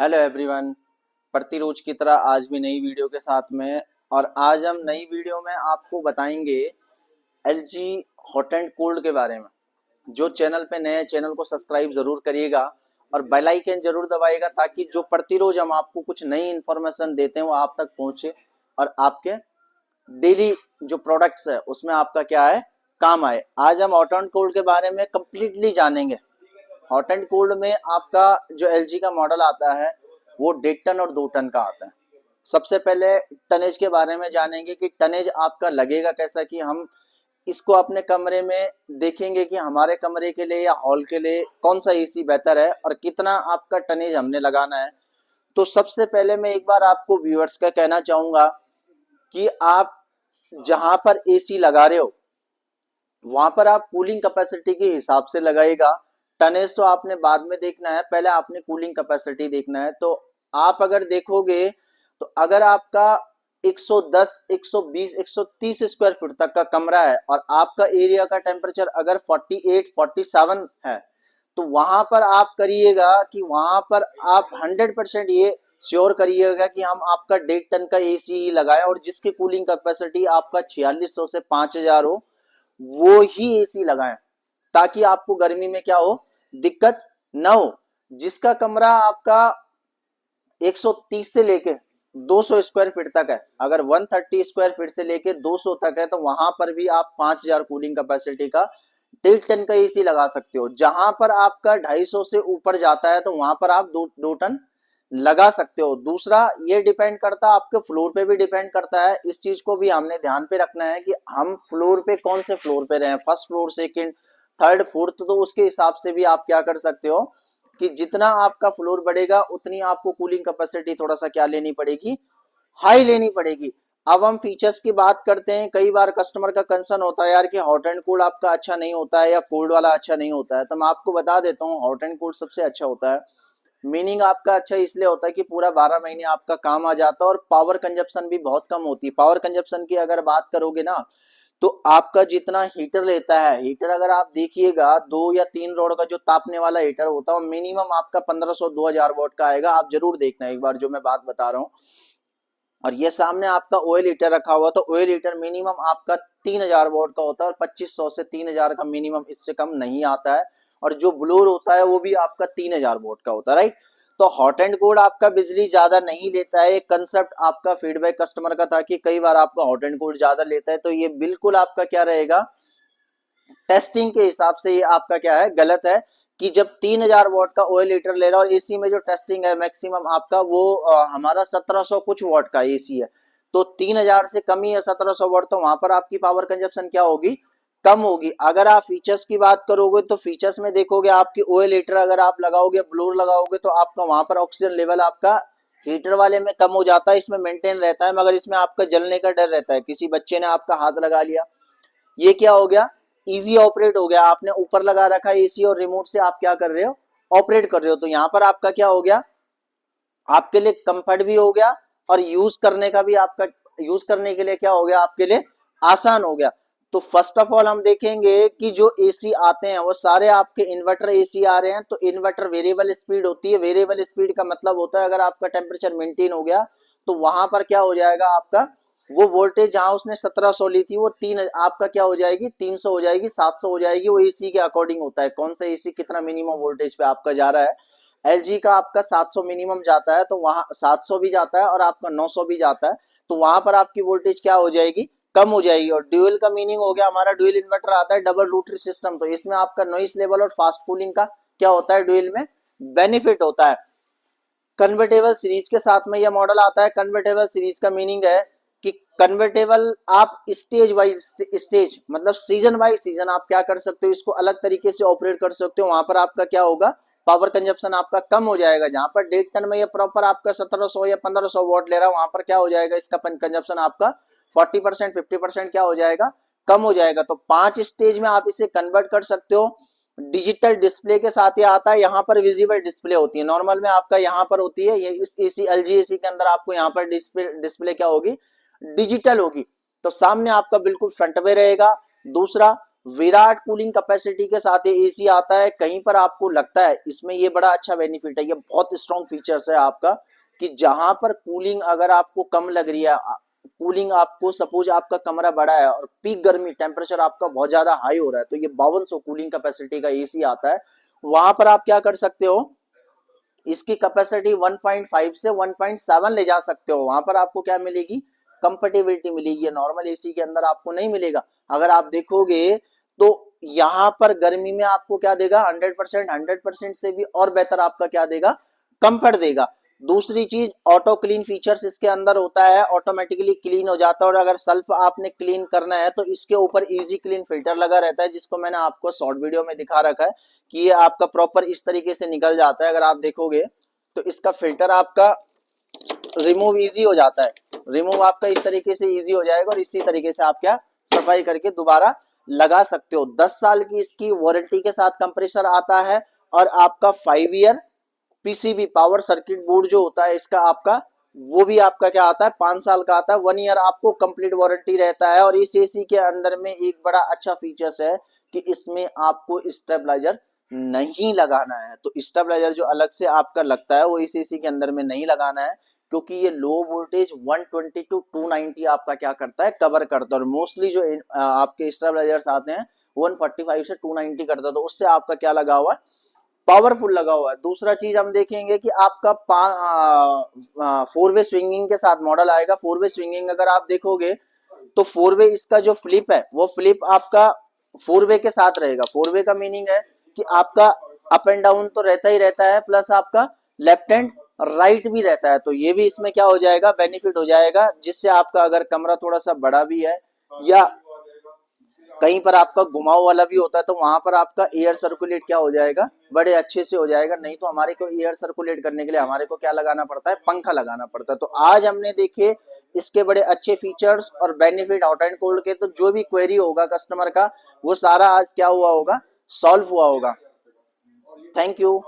Hello everyone. प्रतिरोज की तरह आज भी नई वीडियो के साथ में। और आज हम नई वीडियो में आपको बताएंगे एलजी हॉट एंड कोल्ड के बारे में। जो चैनल पे नए चैनल को सब्सक्राइब जरूर करिएगा और बेल आइकन जरूर दबाइएगा ताकि जो प्रतिरोज हम आपको कुछ नई इन्फॉर्मेशन देते हैं वो आप तक पहुंचे और आपके डेली जो प्रोडक्ट्स है उसमें आपका क्या है काम आए। आज हम हॉट एंड कोल्ड के बारे में कंप्लीटली जानेंगे। हॉट एंड कोल्ड में आपका जो एलजी का मॉडल आता है वो 1.5 टन और 2 टन का आता है। सबसे पहले टनेज के बारे में जानेंगे कि टनेज आपका लगेगा कैसा, कि हम इसको अपने कमरे में देखेंगे कि हमारे कमरे के लिए या हॉल के लिए कौन सा एसी बेहतर है और कितना आपका टनेज हमने लगाना है। तो सबसे पहले मैं एक बार आपको व्यूअर्स का कहना चाहूंगा कि आप जहां पर एसी लगा रहे हो वहां पर आप कूलिंग कैपेसिटी के हिसाब से लगाइएगा। टनेज तो आपने बाद में देखना है, पहले आपने कूलिंग कैपेसिटी देखना है। तो आप अगर देखोगे तो अगर आपका 110, 120, 130 स्क्वायर फीट तक का कमरा है और आपका एरिया का टेम्परेचर अगर 48, 47 है तो वहां पर आप करिएगा कि वहां पर आप 100% ये श्योर करिएगा कि हम आपका 1.5 टन का एसी ही लगाएं और जिसकी कूलिंग कैपेसिटी आपका 4600 से 5000 हो वो ही एसी लगाएं ताकि आपको गर्मी में क्या हो, दिक्कत ना हो। जिसका कमरा आपका 130 से लेके 200 स्क्वायर फीट तक है, अगर 130 स्क्वायर फीट से लेके 200 तक है तो वहां पर भी आप 5000 कूलिंग कैपेसिटी का 1.5 टन का एसी लगा सकते हो। जहां पर आपका 250 से ऊपर जाता है तो वहां पर आप 2 टन लगा सकते हो। दूसरा ये डिपेंड करता है, आपके फ्लोर पे भी डिपेंड करता है। इस चीज को भी हमने ध्यान पे रखना है कि हम फ्लोर पे कौन से फ्लोर पे रहे, first floor, second, third, fourth. तो उसके हिसाब से भी आप क्या कर सकते हो कि जितना आपका फ्लोर बढ़ेगा उतनी आपको कूलिंग कैपेसिटी थोड़ा सा क्या लेनी पड़ेगी, हाई लेनी पड़ेगी। अब हम फीचर्स की बात करते हैं। कई बार कस्टमर का कंसर्न होता है यार कि हॉट एंड कोल्ड आपका अच्छा नहीं होता है या कोल्ड वाला अच्छा नहीं होता है, तो मैं आपको बता देता हूँ हॉट एंड कोल्ड सबसे अच्छा होता है। मीनिंग आपका अच्छा इसलिए होता है कि पूरा 12 महीने आपका काम आ जाता है और पावर कंजप्शन भी बहुत कम होती है। पावर कंजप्शन की अगर बात करोगे ना तो आपका जितना हीटर लेता है, हीटर अगर आप देखिएगा 2 या 3 रोड का जो तापने वाला हीटर होता है मिनिमम आपका 1500-2000 वोट का आएगा। आप जरूर देखना एक बार जो मैं बात बता रहा हूँ। और ये सामने आपका ऑयल हीटर रखा हुआ तो ऑयल हीटर मिनिमम आपका 3000 वोट का होता है और 2500 से 3000 का मिनिमम, इससे कम नहीं आता है। और जो ब्लोर होता है वो भी आपका 3000 वोट का होता है, राइट। तो हॉट एंड कोल्ड आपका बिजली ज्यादा नहीं लेता है। कंसेप्ट आपका फीडबैक कस्टमर का था कि कई बार आपका हॉट एंड कोल्ड ज्यादा लेता है, तो ये बिल्कुल आपका क्या रहेगा, टेस्टिंग के हिसाब से ये आपका क्या है, गलत है। कि जब 3000 वॉट का ऑयल हीटर ले रहा है और एसी में जो टेस्टिंग है मैक्सिमम आपका वो हमारा 1700 कुछ वॉट का एसी है, तो 3000 से कम ही है 1700 वॉट, तो वहां पर आपकी पावर कंजप्शन क्या होगी, कम होगी। अगर आप फीचर्स की बात करोगे तो फीचर्स में देखोगे आपकी ऑयल हीटर अगर आप लगाओगे, ब्लोर लगाओगे तो आपका वहां पर ऑक्सीजन लेवल आपका हीटर वाले में कम हो जाता है, इसमें मेंटेन रहता है, मगर इसमें आपका जलने का डर रहता है। किसी बच्चे ने आपका हाथ लगा लिया, ये क्या हो गया, इजी ऑपरेट हो गया। आपने ऊपर लगा रखा है एसी और रिमोट से आप क्या कर रहे हो, ऑपरेट कर रहे हो। तो यहां पर आपका क्या हो गया, आपके लिए कंफर्ट भी हो गया और यूज करने का भी आपका, यूज करने के लिए क्या हो गया, आपके लिए आसान हो गया। तो फर्स्ट ऑफ ऑल हम देखेंगे कि जो एसी आते हैं वो सारे आपके इन्वर्टर एसी आ रहे हैं। तो इन्वर्टर वेरिएबल स्पीड होती है। वेरिएबल स्पीड का मतलब होता है अगर आपका टेम्परेचर मेंटेन हो गया तो वहां पर क्या हो जाएगा, आपका वो वोल्टेज जहां उसने 1700 ली थी वो तीन आपका क्या हो जाएगी, 300 हो जाएगी, 700 हो जाएगी। वो एसी के अकॉर्डिंग होता है कौन सा एसी कितना मिनिमम वोल्टेज पे आपका जा रहा है। एलजी का आपका 700 मिनिमम जाता है तो वहां 700 भी जाता है और आपका 900 भी जाता है, तो वहां पर आपकी वोल्टेज क्या हो जाएगी, कम हो जाएगी। और ड्यूल का मीनिंग हो गया, हमारा ड्यूल इन्वर्टर आता है डबल रोटरी सिस्टम, तो इसमें आपका नॉइस लेवल और फास्ट कूलिंग का क्या होता है, ड्यूल में बेनिफिट होता है। कन्वर्टेबल सीरीज के साथ में यह मॉडल आता है। कन्वर्टेबल सीरीज का मीनिंग है कि कन्वर्टेबल आप स्टेज बाई स्टेज, मतलब सीजन बाई सीजन आप क्या कर सकते हो, इसको अलग तरीके से ऑपरेट कर सकते हो। वहां पर आपका क्या होगा, पावर कंजप्शन आपका कम हो जाएगा। जहां पर 1.5 टन में ये प्रॉपर आपका 1700 या 1500 वॉट ले रहा है, वहां पर क्या हो जाएगा, इसका कंजप्शन आपका 40%, 50% क्या हो जाएगा, कम हो जाएगा। तो 5 स्टेज में आप इसे कन्वर्ट कर सकते हो। डिजिटल डिस्प्ले के साथ ये आता है। यहाँ पर विजिबल डिस्प्ले होती है, नॉर्मल में आपका यहाँ पर होती है, ये इस एसी एलजी एसी के अंदर आपको यहाँ पर डिस्प्ले क्या होगी, डिजिटल होगी। तो सामने आपका बिल्कुल फ्रंट में रहेगा। दूसरा, विराट कूलिंग कैपेसिटी के साथ ये एसी आता है। कहीं पर आपको लगता है इसमें ये बड़ा अच्छा बेनिफिट है, ये बहुत स्ट्रॉन्ग फीचर्स है आपका, कि जहां पर कूलिंग अगर आपको कम लग रही है, कूलिंग आपको सपोज आपका कमरा बड़ा है और पीक गर्मी टेम्परेचर आपका बहुत ज्यादा हाई हो रहा है, तो ये 5200 कूलिंग कैपेसिटी का एसी आता है। वहां पर आप क्या कर सकते हो, इसकी कैपेसिटी 1.5 से 1.7 ले जा सकते हो। वहां पर आपको क्या मिलेगी, कंफर्टेबिलिटी मिलेगी, नॉर्मल एसी के अंदर आपको नहीं मिलेगा। अगर आप देखोगे तो यहां पर गर्मी में आपको क्या देगा, 100% से भी और बेहतर आपका क्या देगा, कंफर्ट देगा। दूसरी चीज, ऑटो क्लीन फीचर्स इसके अंदर होता है, ऑटोमेटिकली क्लीन हो जाता है। और अगर सेल्फ आपने क्लीन करना है तो इसके ऊपर इजी क्लीन फिल्टर लगा रहता है, जिसको मैंने आपको शॉर्ट वीडियो में दिखा रखा है कि ये आपका प्रॉपर इस तरीके से निकल जाता है। अगर आप देखोगे तो इसका फिल्टर आपका रिमूव इजी हो जाता है, रिमूव आपका इस तरीके से इजी हो जाएगा और इसी तरीके से आप क्या सफाई करके दोबारा लगा सकते हो। 10 साल की इसकी वारंटी के साथ कंप्रेसर आता है और आपका 5 year PCB power circuit board जो होता है इसका आपका, वो भी आपका क्या आता है, 5 साल का आता है। 1 ईयर आपको कंप्लीट वारंटी रहता है। और इस एसी के अंदर में एक बड़ा अच्छा फीचर्स है कि इसमें आपको स्टेबलाइजर नहीं लगाना है। तो स्टेबलाइजर जो अलग से आपका लगता है वो इस एसी के अंदर में नहीं लगाना है, क्योंकि ये लो वोल्टेज 120 टू 290 आपका क्या करता है, कवर करता है। और मोस्टली जो आपके स्टेबलाइजर्स आते हैं 145 से 290 करता है, तो उससे आपका क्या लगा हुआ है, पावरफुल लगा हुआ है। दूसरा चीज हम देखेंगे कि आपका 4 वे स्विंगिंग के साथ मॉडल आएगा। 4 वे स्विंगिंग अगर आप देखोगे तो 4 वे इसका जो फ्लिप है वो फ्लिप आपका 4 वे के साथ रहेगा। 4 वे का मीनिंग है कि आपका अप एंड डाउन तो रहता ही रहता है, प्लस आपका लेफ्ट एंड राइट भी रहता है। तो ये भी इसमें क्या हो जाएगा, बेनिफिट हो जाएगा, जिससे आपका अगर कमरा थोड़ा सा बड़ा भी है या कहीं पर आपका घुमाव वाला भी होता है तो वहां पर आपका एयर सर्कुलेट क्या हो जाएगा, बड़े अच्छे से हो जाएगा। नहीं तो हमारे को एयर सर्कुलेट करने के लिए हमारे को क्या लगाना पड़ता है, पंखा लगाना पड़ता है। तो आज हमने देखे इसके बड़े अच्छे फीचर्स और बेनिफिट हॉट एंड कोल्ड के। तो जो भी क्वेरी होगा कस्टमर का वो सारा आज क्या हुआ होगा, सॉल्व हुआ होगा। Thank you.